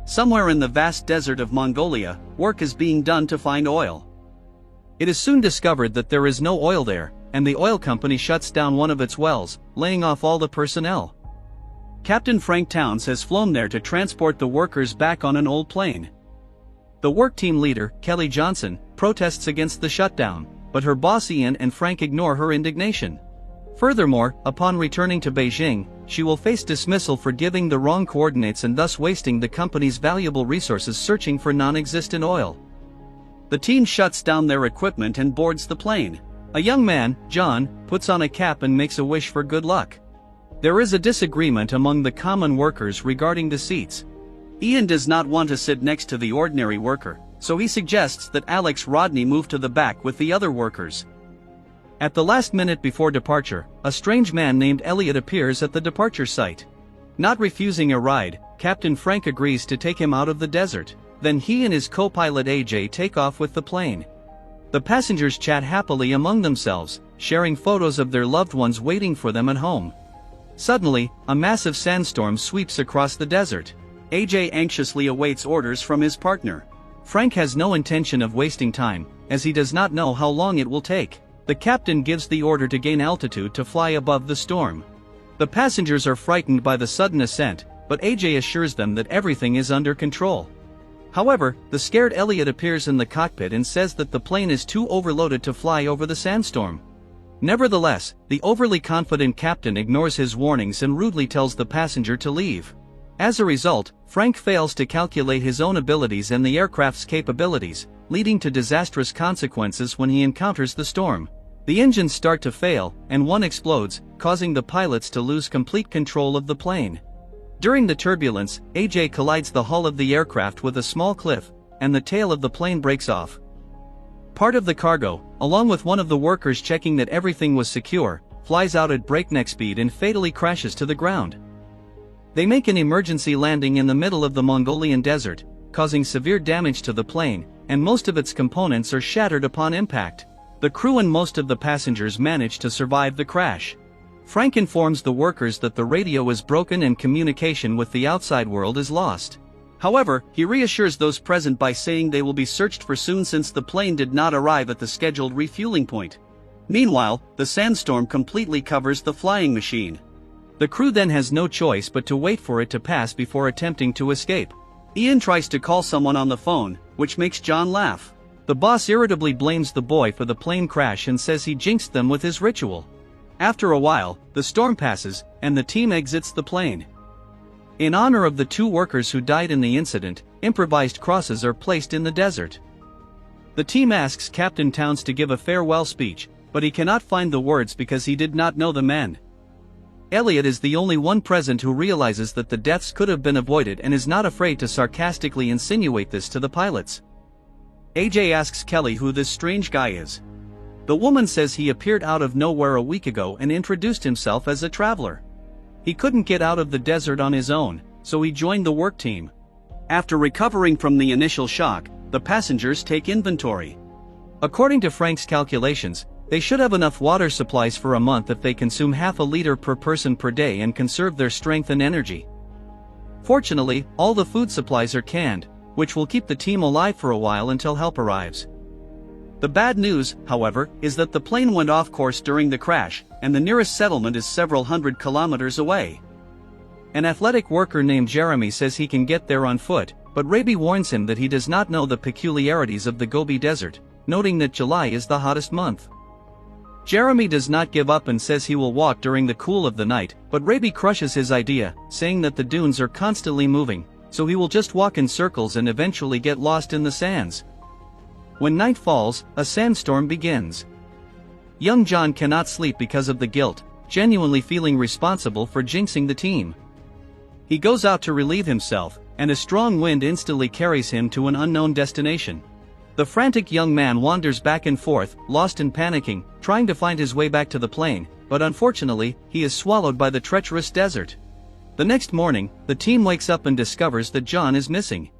Somewhere in the vast desert of Mongolia, work is being done to find oil. It is soon discovered that there is no oil there, and the oil company shuts down one of its wells, laying off all the personnel. Captain Frank Towns has flown there to transport the workers back on an old plane. The work team leader, Kelly Johnson, protests against the shutdown, but her boss Ian and Frank ignore her indignation. Furthermore, upon returning to Beijing, she will face dismissal for giving the wrong coordinates and thus wasting the company's valuable resources searching for non-existent oil. The team shuts down their equipment and boards the plane. A young man, John, puts on a cap and makes a wish for good luck. There is a disagreement among the common workers regarding the seats. Ian does not want to sit next to the ordinary worker, so he suggests that Alex Rodney move to the back with the other workers. At the last minute before departure, a strange man named Elliot appears at the departure site. Not refusing a ride, Captain Frank agrees to take him out of the desert. Then he and his co-pilot AJ take off with the plane. The passengers chat happily among themselves, sharing photos of their loved ones waiting for them at home. Suddenly, a massive sandstorm sweeps across the desert. AJ anxiously awaits orders from his partner. Frank has no intention of wasting time, as he does not know how long it will take. The captain gives the order to gain altitude to fly above the storm. The passengers are frightened by the sudden ascent, but AJ assures them that everything is under control. However, the scared Elliot appears in the cockpit and says that the plane is too overloaded to fly over the sandstorm. Nevertheless, the overly confident captain ignores his warnings and rudely tells the passenger to leave. As a result, Frank fails to calculate his own abilities and the aircraft's capabilities, leading to disastrous consequences when he encounters the storm. The engines start to fail, and one explodes, causing the pilots to lose complete control of the plane. During the turbulence, AJ collides the hull of the aircraft with a small cliff, and the tail of the plane breaks off. Part of the cargo, along with one of the workers checking that everything was secure, flies out at breakneck speed and fatally crashes to the ground. They make an emergency landing in the middle of the Mongolian desert, causing severe damage to the plane, and most of its components are shattered upon impact. The crew and most of the passengers manage to survive the crash. Frank informs the workers that the radio is broken and communication with the outside world is lost. However, he reassures those present by saying they will be searched for soon since the plane did not arrive at the scheduled refueling point. Meanwhile, the sandstorm completely covers the flying machine. The crew then has no choice but to wait for it to pass before attempting to escape. Ian tries to call someone on the phone, which makes John laugh. The boss irritably blames the boy for the plane crash and says he jinxed them with his ritual. After a while, the storm passes, and the team exits the plane. In honor of the 2 workers who died in the incident, improvised crosses are placed in the desert. The team asks Captain Towns to give a farewell speech, but he cannot find the words because he did not know the men. Elliot is the only one present who realizes that the deaths could have been avoided and is not afraid to sarcastically insinuate this to the pilots. AJ asks Kelly who this strange guy is. The woman says he appeared out of nowhere a week ago and introduced himself as a traveler. He couldn't get out of the desert on his own, so he joined the work team. After recovering from the initial shock, the passengers take inventory. According to Frank's calculations, they should have enough water supplies for a month if they consume half a liter per person per day and conserve their strength and energy. Fortunately, all the food supplies are canned, which will keep the team alive for a while until help arrives. The bad news, however, is that the plane went off course during the crash, and the nearest settlement is several hundred kilometers away. An athletic worker named Jeremy says he can get there on foot, but Raby warns him that he does not know the peculiarities of the Gobi Desert, noting that July is the hottest month. Jeremy does not give up and says he will walk during the cool of the night, but Raby crushes his idea, saying that the dunes are constantly moving, so he will just walk in circles and eventually get lost in the sands. When night falls, a sandstorm begins. Young John cannot sleep because of the guilt, genuinely feeling responsible for jinxing the team. He goes out to relieve himself, and a strong wind instantly carries him to an unknown destination. The frantic young man wanders back and forth, lost and panicking, trying to find his way back to the plane, but unfortunately, he is swallowed by the treacherous desert. The next morning, the team wakes up and discovers that John is missing.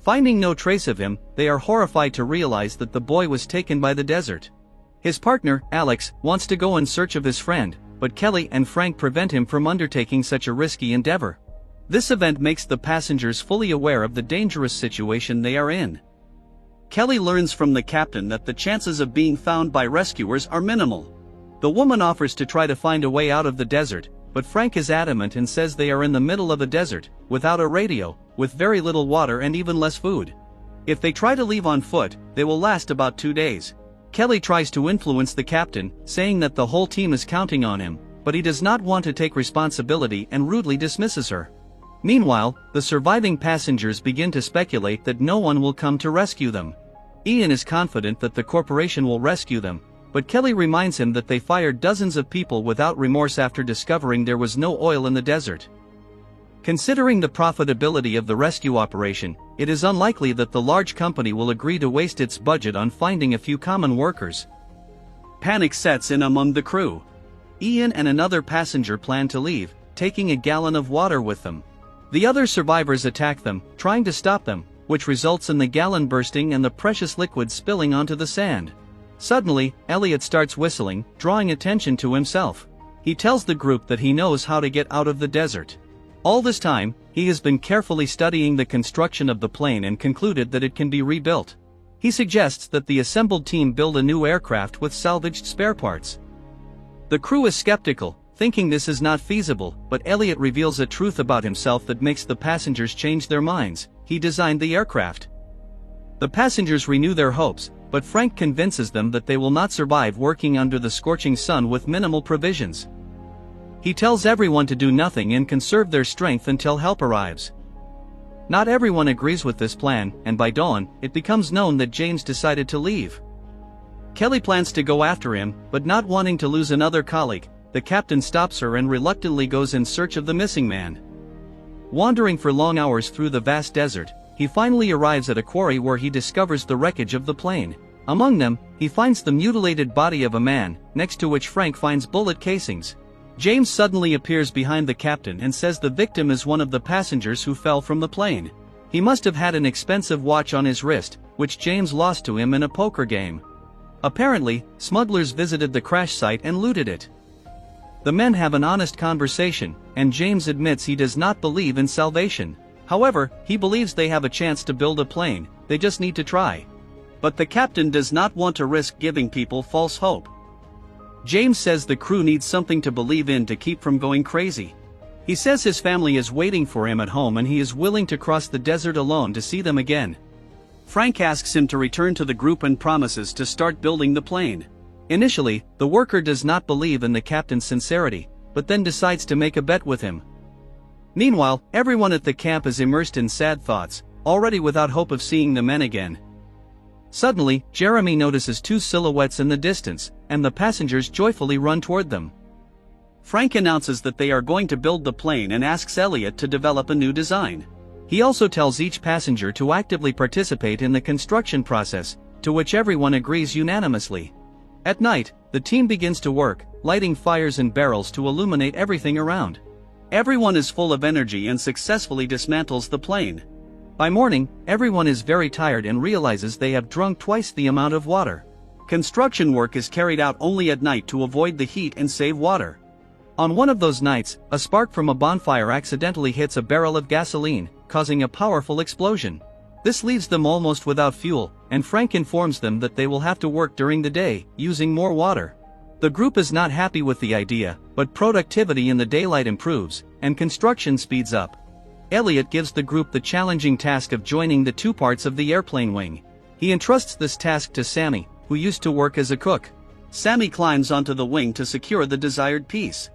Finding no trace of him, they are horrified to realize that the boy was taken by the desert. His partner, Alex, wants to go in search of his friend, but Kelly and Frank prevent him from undertaking such a risky endeavor. This event makes the passengers fully aware of the dangerous situation they are in. Kelly learns from the captain that the chances of being found by rescuers are minimal. The woman offers to try to find a way out of the desert, but Frank is adamant and says they are in the middle of a desert, without a radio, with very little water and even less food. If they try to leave on foot, they will last about 2 days. Kelly tries to influence the captain, saying that the whole team is counting on him, but he does not want to take responsibility and rudely dismisses her. Meanwhile, the surviving passengers begin to speculate that no one will come to rescue them. Ian is confident that the corporation will rescue them, but Kelly reminds him that they fired dozens of people without remorse after discovering there was no oil in the desert. Considering the profitability of the rescue operation, it is unlikely that the large company will agree to waste its budget on finding a few common workers. Panic sets in among the crew. Ian and another passenger plan to leave, taking a gallon of water with them. The other survivors attack them, trying to stop them, which results in the gallon bursting and the precious liquid spilling onto the sand. Suddenly, Elliot starts whistling, drawing attention to himself. He tells the group that he knows how to get out of the desert. All this time, he has been carefully studying the construction of the plane and concluded that it can be rebuilt. He suggests that the assembled team build a new aircraft with salvaged spare parts. The crew is skeptical, thinking this is not feasible, but Elliot reveals a truth about himself that makes the passengers change their minds. He designed the aircraft. The passengers renew their hopes, but Frank convinces them that they will not survive working under the scorching sun with minimal provisions. He tells everyone to do nothing and conserve their strength until help arrives. Not everyone agrees with this plan, and by dawn, it becomes known that James decided to leave. Kelly plans to go after him, but not wanting to lose another colleague, the captain stops her and reluctantly goes in search of the missing man. Wandering for long hours through the vast desert, he finally arrives at a quarry where he discovers the wreckage of the plane. Among them, he finds the mutilated body of a man, next to which Frank finds bullet casings. James suddenly appears behind the captain and says the victim is one of the passengers who fell from the plane. He must have had an expensive watch on his wrist, which James lost to him in a poker game. Apparently, smugglers visited the crash site and looted it. The men have an honest conversation, and James admits he does not believe in salvation. However, he believes they have a chance to build a plane, they just need to try. But the captain does not want to risk giving people false hope. James says the crew needs something to believe in to keep from going crazy. He says his family is waiting for him at home and he is willing to cross the desert alone to see them again. Frank asks him to return to the group and promises to start building the plane. Initially, the worker does not believe in the captain's sincerity, but then decides to make a bet with him. Meanwhile, everyone at the camp is immersed in sad thoughts, already without hope of seeing the men again. Suddenly, Jeremy notices two silhouettes in the distance, and the passengers joyfully run toward them. Frank announces that they are going to build the plane and asks Elliot to develop a new design. He also tells each passenger to actively participate in the construction process, to which everyone agrees unanimously. At night, the team begins to work, lighting fires and barrels to illuminate everything around. Everyone is full of energy and successfully dismantles the plane. By morning, everyone is very tired and realizes they have drunk twice the amount of water. Construction work is carried out only at night to avoid the heat and save water. On one of those nights, a spark from a bonfire accidentally hits a barrel of gasoline, causing a powerful explosion. This leaves them almost without fuel, and Frank informs them that they will have to work during the day, using more water. The group is not happy with the idea, but productivity in the daylight improves, and construction speeds up. Elliot gives the group the challenging task of joining the two parts of the airplane wing. He entrusts this task to Sammy, who used to work as a cook. Sammy climbs onto the wing to secure the desired piece.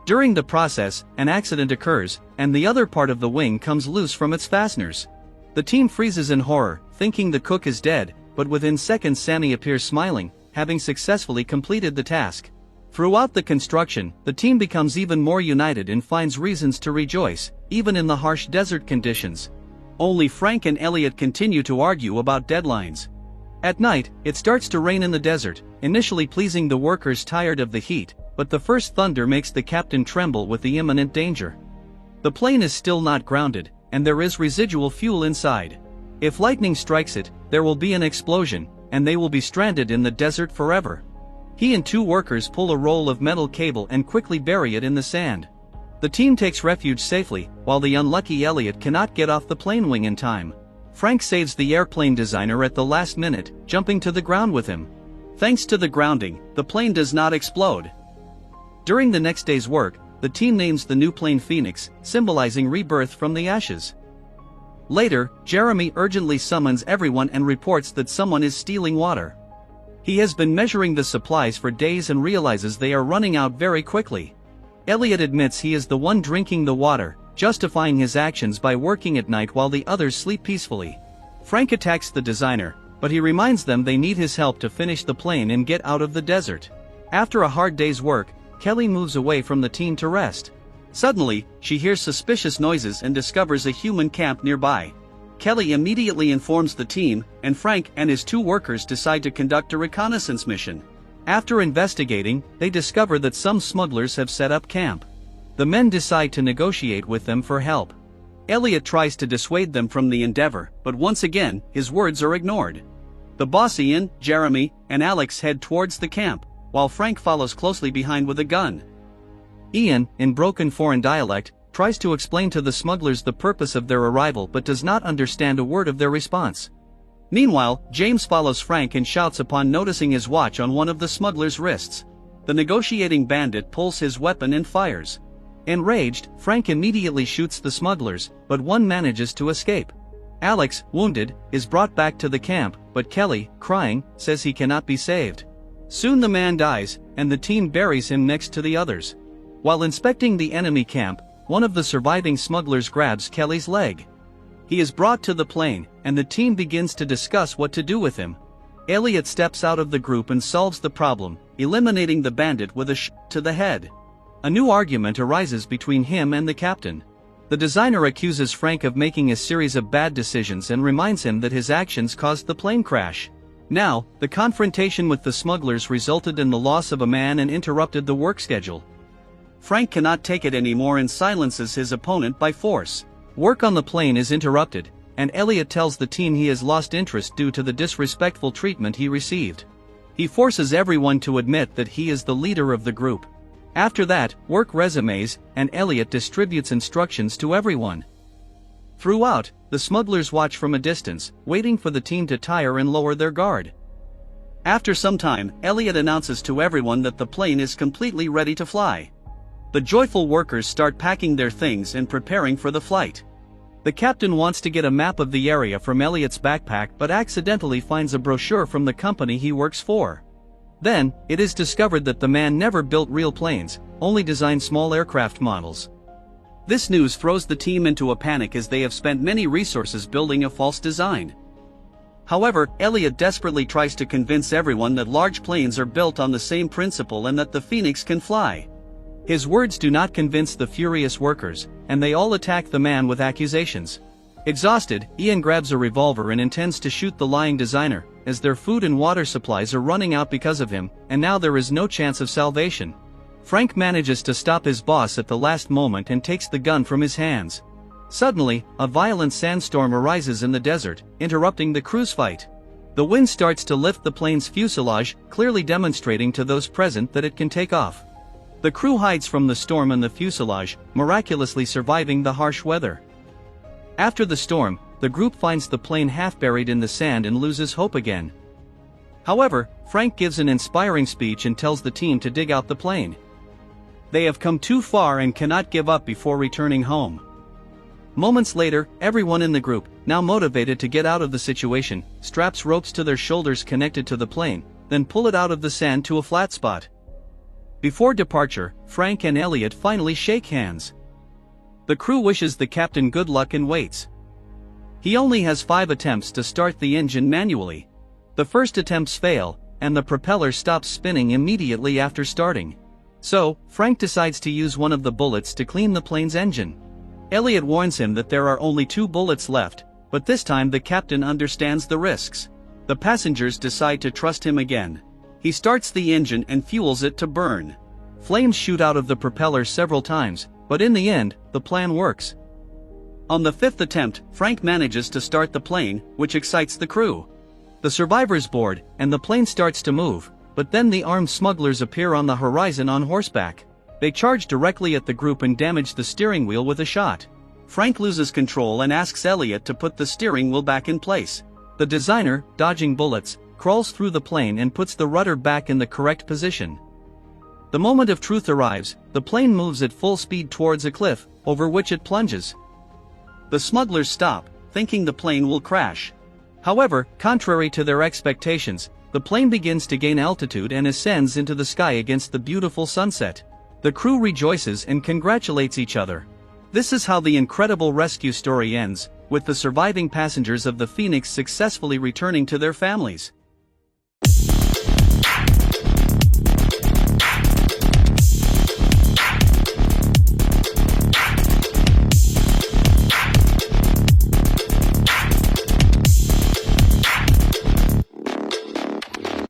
During the process, an accident occurs, and the other part of the wing comes loose from its fasteners. The team freezes in horror, thinking the cook is dead, but within seconds Sammy appears smiling, having successfully completed the task. Throughout the construction, the team becomes even more united and finds reasons to rejoice, even in the harsh desert conditions. Only Frank and Elliot continue to argue about deadlines. At night, it starts to rain in the desert, initially pleasing the workers tired of the heat, but the first thunder makes the captain tremble with the imminent danger. The plane is still not grounded, and there is residual fuel inside. If lightning strikes it, there will be an explosion, and they will be stranded in the desert forever. He and two workers pull a roll of metal cable and quickly bury it in the sand. The team takes refuge safely, while the unlucky Elliot cannot get off the plane wing in time. Frank saves the airplane designer at the last minute, jumping to the ground with him. Thanks to the grounding, the plane does not explode. During the next day's work, the team names the new plane Phoenix, symbolizing rebirth from the ashes. Later, Jeremy urgently summons everyone and reports that someone is stealing water. He has been measuring the supplies for days and realizes they are running out very quickly. Elliot admits he is the one drinking the water, justifying his actions by working at night while the others sleep peacefully. Frank attacks the designer, but he reminds them they need his help to finish the plane and get out of the desert. After a hard day's work, Kelly moves away from the team to rest. Suddenly, she hears suspicious noises and discovers a human camp nearby. Kelly immediately informs the team, and Frank and his two workers decide to conduct a reconnaissance mission. After investigating, they discover that some smugglers have set up camp. The men decide to negotiate with them for help. Elliot tries to dissuade them from the endeavor, but once again, his words are ignored. The boss Ian, Jeremy, and Alex head towards the camp, while Frank follows closely behind with a gun. Ian, in broken foreign dialect, tries to explain to the smugglers the purpose of their arrival but does not understand a word of their response. Meanwhile, James follows Frank and shouts upon noticing his watch on one of the smugglers' wrists. The negotiating bandit pulls his weapon and fires. Enraged, Frank immediately shoots the smugglers, but one manages to escape. Alex, wounded, is brought back to the camp, but Kelly, crying, says he cannot be saved. Soon the man dies, and the team buries him next to the others. While inspecting the enemy camp, one of the surviving smugglers grabs Kelly's leg. He is brought to the plane, and the team begins to discuss what to do with him. Elliot steps out of the group and solves the problem, eliminating the bandit with a shot to the head. A new argument arises between him and the captain. The designer accuses Frank of making a series of bad decisions and reminds him that his actions caused the plane crash. Now, the confrontation with the smugglers resulted in the loss of a man and interrupted the work schedule. Frank cannot take it anymore and silences his opponent by force. Work on the plane is interrupted, and Elliot tells the team he has lost interest due to the disrespectful treatment he received. He forces everyone to admit that he is the leader of the group. After that, work resumes, and Elliot distributes instructions to everyone. Throughout, the smugglers watch from a distance, waiting for the team to tire and lower their guard. After some time, Elliot announces to everyone that the plane is completely ready to fly. The joyful workers start packing their things and preparing for the flight. The captain wants to get a map of the area from Elliot's backpack but accidentally finds a brochure from the company he works for. Then, it is discovered that the man never built real planes, only designed small aircraft models. This news throws the team into a panic as they have spent many resources building a false design. However, Elliot desperately tries to convince everyone that large planes are built on the same principle and that the Phoenix can fly. His words do not convince the furious workers, and they all attack the man with accusations. Exhausted, Ian grabs a revolver and intends to shoot the lying designer, as their food and water supplies are running out because of him, and now there is no chance of salvation. Frank manages to stop his boss at the last moment and takes the gun from his hands. Suddenly, a violent sandstorm arises in the desert, interrupting the cruise fight. The wind starts to lift the plane's fuselage, clearly demonstrating to those present that it can take off. The crew hides from the storm and the fuselage, miraculously surviving the harsh weather. After the storm, the group finds the plane half buried in the sand and loses hope again. However, Frank gives an inspiring speech and tells the team to dig out the plane. They have come too far and cannot give up before returning home. Moments later, everyone in the group, now motivated to get out of the situation, straps ropes to their shoulders connected to the plane, then pull it out of the sand to a flat spot. Before departure, Frank and Elliot finally shake hands. The crew wishes the captain good luck and waits. He only has 5 attempts to start the engine manually. The first attempts fail, and the propeller stops spinning immediately after starting. So, Frank decides to use one of the bullets to clean the plane's engine. Elliot warns him that there are only 2 bullets left, but this time the captain understands the risks. The passengers decide to trust him again. He starts the engine and fuels it to burn. Flames shoot out of the propeller several times, but in the end, the plan works. On the 5th attempt, Frank manages to start the plane, which excites the crew. The survivors board, and the plane starts to move, but then the armed smugglers appear on the horizon on horseback. They charge directly at the group and damage the steering wheel with a shot. Frank loses control and asks Elliot to put the steering wheel back in place. The designer, dodging bullets, crawls through the plane and puts the rudder back in the correct position. The moment of truth arrives, the plane moves at full speed towards a cliff, over which it plunges. The smugglers stop, thinking the plane will crash. However, contrary to their expectations, the plane begins to gain altitude and ascends into the sky against the beautiful sunset. The crew rejoices and congratulates each other. This is how the incredible rescue story ends, with the surviving passengers of the Phoenix successfully returning to their families.